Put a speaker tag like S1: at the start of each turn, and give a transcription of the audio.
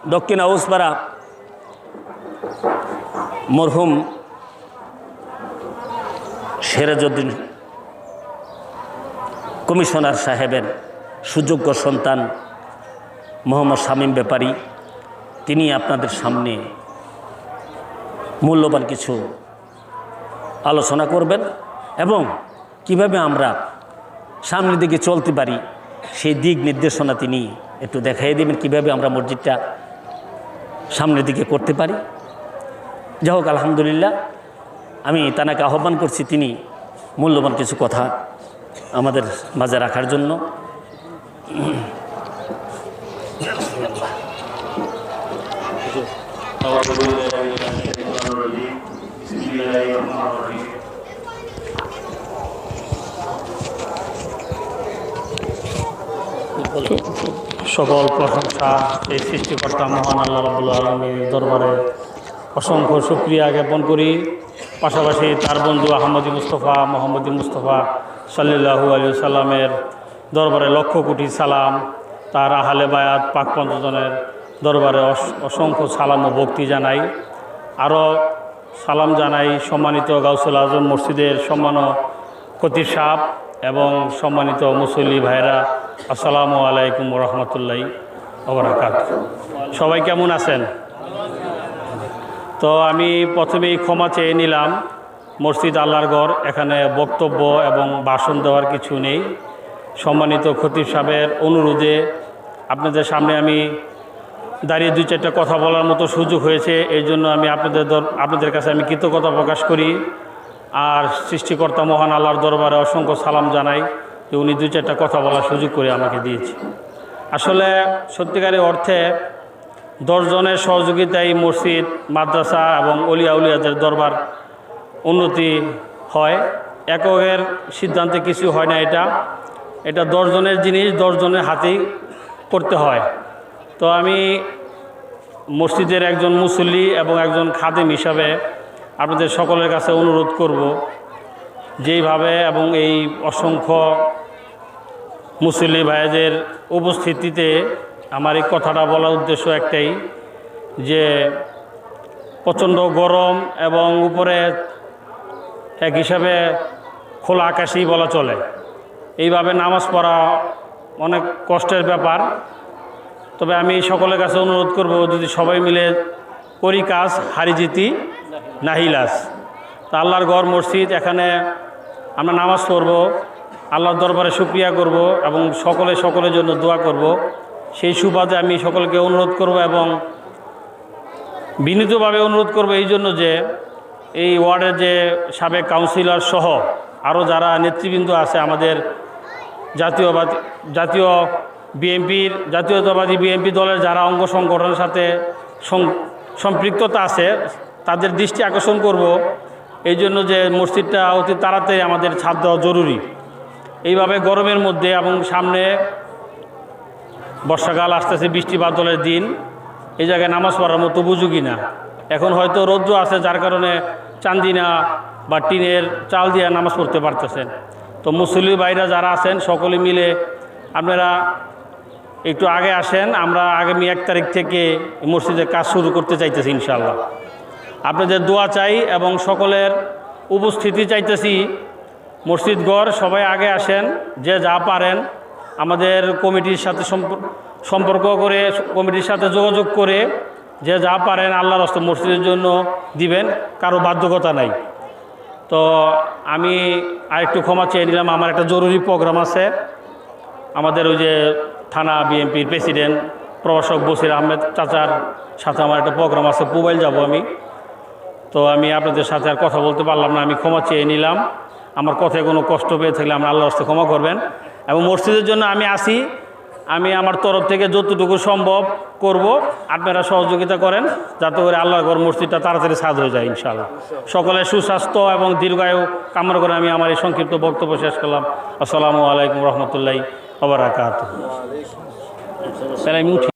S1: দক্ষিণ আউসপাড়া মরহুম সিরাজউদ্দিন কমিশনার সাহেবের সুযোগ্য সন্তান মোহাম্মদ শামীম ব্যাপারী, তিনি আপনাদের সামনে মূল্যবান কিছু আলোচনা করবেন এবং কিভাবে আমরা সামনের দিকে চলতে পারি সেই দিক নির্দেশনা তিনি একটু দেখাই দেবেন, কিভাবে আমরা মসজিদটা সামনের দিকে করতে পারি। যাই হোক, আলহামদুলিল্লাহ, আমি তানাকে আহ্বান করছি তিনি মূল্যবান কিছু কথা আমাদের মাঝে রাখার জন্য।
S2: সকল প্রশংসা এই সৃষ্টিকর্তা মহান আল্লাহ রাব্বুল আলামিনের দরবারে অসংখ্য শুকরিয়া জ্ঞাপন করি। পাশাপাশি তার বন্ধু মোহাম্মদী মুস্তফা সাল্লাল্লাহু আলাইহি সাল্লামের দরবারে লক্ষ কোটি সালাম, তার আহলে বায়াত পাক পঞ্চজনের দরবারে অসংখ্য সালাম ও ভক্তি জানাই। আরও সালাম জানাই সম্মানিত গাউসুল আজম মসজিদের সম্মানীয় খতিব সাহেব এবং সম্মানিত মুসল্লি ভাইরা, আসসালামু আলাইকুম ওয়া রাহমাতুল্লাহি ওয়া বারাকাতুহু। সবাই কেমন আছেন? তো আমি প্রথমেই ক্ষমা চেয়ে নিলাম, মসজিদ আল্লাহর ঘর, এখানে বক্তব্য এবং ভাষণ দেওয়ার কিছু নেই। সম্মানিত খতিব সাহেবের অনুরোধে আপনাদের সামনে আমি দাঁড়িয়ে দুই চারটা কথা বলার মতো সুযোগ হয়েছে, এই জন্য আমি আপনাদের কাছে আমি কৃতজ্ঞতা প্রকাশ করি। আর সৃষ্টিকর্তা মহান আল্লাহর দরবারে অসংখ্য সালাম জানাই যে উনি দুই চারটা কথা বলার সুযোগ করে আমাকে দিয়েছে। আসলে সত্যিকারের অর্থে 10 জনের সহযোগিতায় মসজিদ, মাদ্রাসা এবং অলিয়া উলিয়াদের দরবার উন্নতি হয়। এককের সিদ্ধান্তে কিছু হয় না, এটা 10 জনের জিনিস 10 জনের হাতেই করতে হয়। তো আমি মসজিদের একজন মুসল্লি এবং একজন খাদেম হিসাবে আপনাদের সকলের কাছে অনুরোধ করব, যেইভাবে এবং এই অসংখ্য মুসল্লি ভাইদের উপস্থিতিতে আমার এই কথাটা বলার উদ্দেশ্য একটাই, যে প্রচণ্ড গরম এবং উপরে এক হিসাবে খোলা আকাশেই বলা চলে, এইভাবে নামাজ পড়া অনেক কষ্টের ব্যাপার। তবে আমি সকলের কাছে অনুরোধ করব, যদি সবাই মিলে করি কাজ হারি জিতি নাহিলাস। তা আল্লাহর ঘর মসজিদ, এখানে আমরা নামাজ পড়ব, আল্লাহর দরবারে শুকরিয়া করব এবং সকলের জন্য দোয়া করব। সেই সুবাদে আমি সকলকে অনুরোধ করব এবং বিনীতভাবে অনুরোধ করব এই জন্য যে এই ওয়ার্ডের যে সাবেক কাউন্সিলর সহ আরও যারা নেতৃবৃন্দ আছে, আমাদের জাতীয়তাবাদী বিএনপি দলের যারা অঙ্গ সংগঠনের সাথে সম্পৃক্ততা আছে, তাদের দৃষ্টি আকর্ষণ করব এই জন্য যে মসজিদটা অতি তাড়াতাড়ি আমাদের ছাদ দেওয়া জরুরি। এইভাবে গরমের মধ্যে এবং সামনে বর্ষাকাল আসতেছে, বৃষ্টি বাদলের দিন, এই জায়গায় নামাজ পড়ার মতো উপযোগী না। এখন হয়তো রৌদ্র আছে, যার কারণে চান্দিনা বা টিনের চাল দিয়ে নামাজ পড়তে পারতেছেন। তো মুসল্লি ভাইরা যারা আছেন সকলে মিলে আপনারা একটু আগে আসেন। আমরা আগামী 1 তারিখ থেকে মসজিদের কাজ শুরু করতে চাইতেছি ইনশাআল্লাহ। আপনাদের দোয়া চাই এবং সকলের উপস্থিতি চাইতেছি। মসজিদ ঘর সবাই আগে আসেন, যে যা পারেন আমাদের কমিটির সাথে সম্পর্ক করে, কমিটির সাথে যোগাযোগ করে যে যা পারেন আল্লাহর রাস্তায় মসজিদের জন্য দিবেন, কারো বাধ্যকতা নাই। তো আমি আরেকটু ক্ষমা চেয়ে নিলাম, আমার একটা জরুরি প্রোগ্রাম আছে। আমাদের ওই যে থানা বিএনপির প্রেসিডেন্ট প্রভাষক বসির আহমেদ চাচার সাথে আমার একটা প্রোগ্রাম আছে, পুবাইল যাব আমি। তো আমি আপনাদের সাথে আর কথা বলতে পারলাম না, আমি ক্ষমা চেয়ে নিলাম। আমার কথায় কোনো কষ্ট পেয়ে থাকলে আমরা আল্লাহর রাস্তায় ক্ষমা করবেন। এবং মসজিদের জন্য আমি আসি, আমি আমার তরফ থেকে যতটুকু সম্ভব করব, আপনারা সহযোগিতা করেন যাতে করে আল্লাহর ঘর মসজিদটা তাড়াতাড়ি সাজ হয়ে যায় ইনশাআল্লাহ। সকলের সুস্বাস্থ্য এবং দীর্ঘায়ু কামনা করে আমি আমার এই সংক্ষিপ্ত বক্তব্য শেষ করলাম। আসসালামু আলাইকুম রহমতুল্লাহি ওয়া বারাকাতুহু।